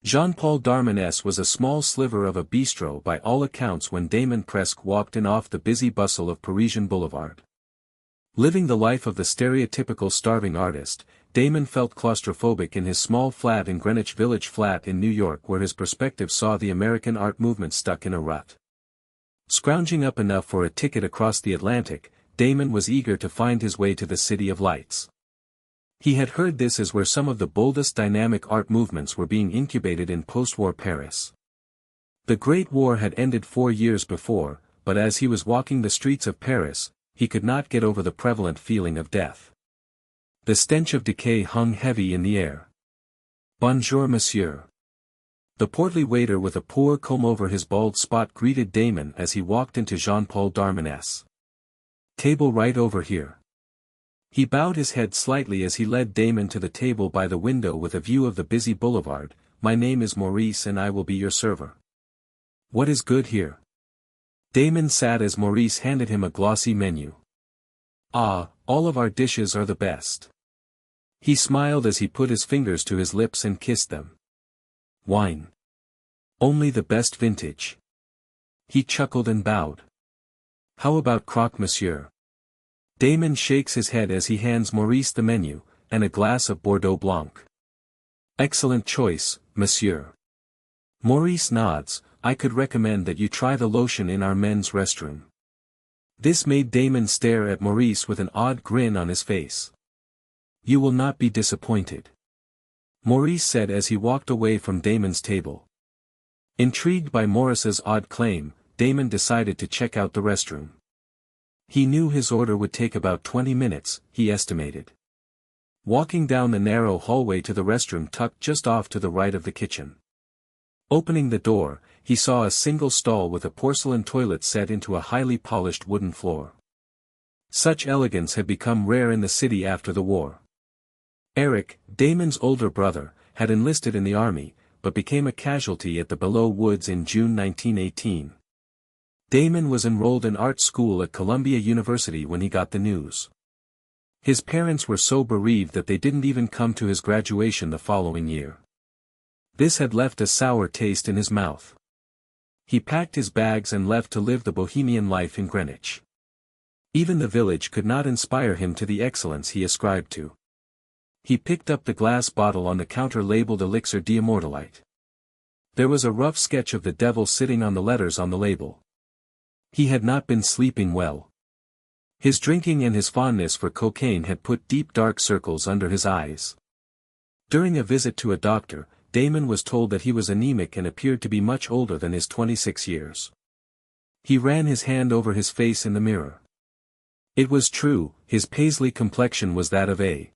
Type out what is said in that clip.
Jean-Paul Darmon's was a small sliver of a bistro by all accounts when Damon Presque walked in off the busy bustle of Parisian Boulevard. Living the life of the stereotypical starving artist, Damon felt claustrophobic in his small flat in Greenwich Village flat in New York, where his perspective saw the American art movement stuck in a rut. Scrounging up enough for a ticket across the Atlantic, Damon was eager to find his way to the City of Lights. He had heard this is where some of the boldest dynamic art movements were being incubated in post-war Paris. The Great War had ended 4 years before, but as he was walking the streets of Paris, he could not get over the prevalent feeling of death. The stench of decay hung heavy in the air. "Bonjour, monsieur." The portly waiter with a poor comb over his bald spot greeted Damon as he walked into Jean-Paul Darmon's table right over here. He bowed his head slightly as he led Damon to the table by the window with a view of the busy boulevard. "My name is Maurice and I will be your server. What is good here?" Damon sat as Maurice handed him a glossy menu. "Ah, all of our dishes are the best." He smiled as he put his fingers to his lips and kissed them. "Wine. Only the best vintage." He chuckled and bowed. "How about croque monsieur?" Damon shakes his head as he hands Maurice the menu, and a glass of Bordeaux Blanc. "Excellent choice, monsieur." Maurice nods. "I could recommend that you try the lotion in our men's restroom." This made Damon stare at Maurice with an odd grin on his face. "You will not be disappointed," Maurice said as he walked away from Damon's table. Intrigued by Maurice's odd claim, Damon decided to check out the restroom. He knew his order would take about 20 minutes, he estimated. Walking down the narrow hallway to the restroom tucked just off to the right of the kitchen. Opening the door, he saw a single stall with a porcelain toilet set into a highly polished wooden floor. Such elegance had become rare in the city after the war. Eric, Damon's older brother, had enlisted in the army, but became a casualty at the Belleau Woods in June 1918. Damon was enrolled in art school at Columbia University when he got the news. His parents were so bereaved that they didn't even come to his graduation the following year. This had left a sour taste in his mouth. He packed his bags and left to live the bohemian life in Greenwich. Even the village could not inspire him to the excellence he ascribed to. He picked up the glass bottle on the counter labeled Elixir d'Immortalite. There was a rough sketch of the devil sitting on the letters on the label. He had not been sleeping well. His drinking and his fondness for cocaine had put deep dark circles under his eyes. During a visit to a doctor, Damon was told that he was anemic and appeared to be much older than his 26 years. He ran his hand over his face in the mirror. It was true, his paisley complexion was that of a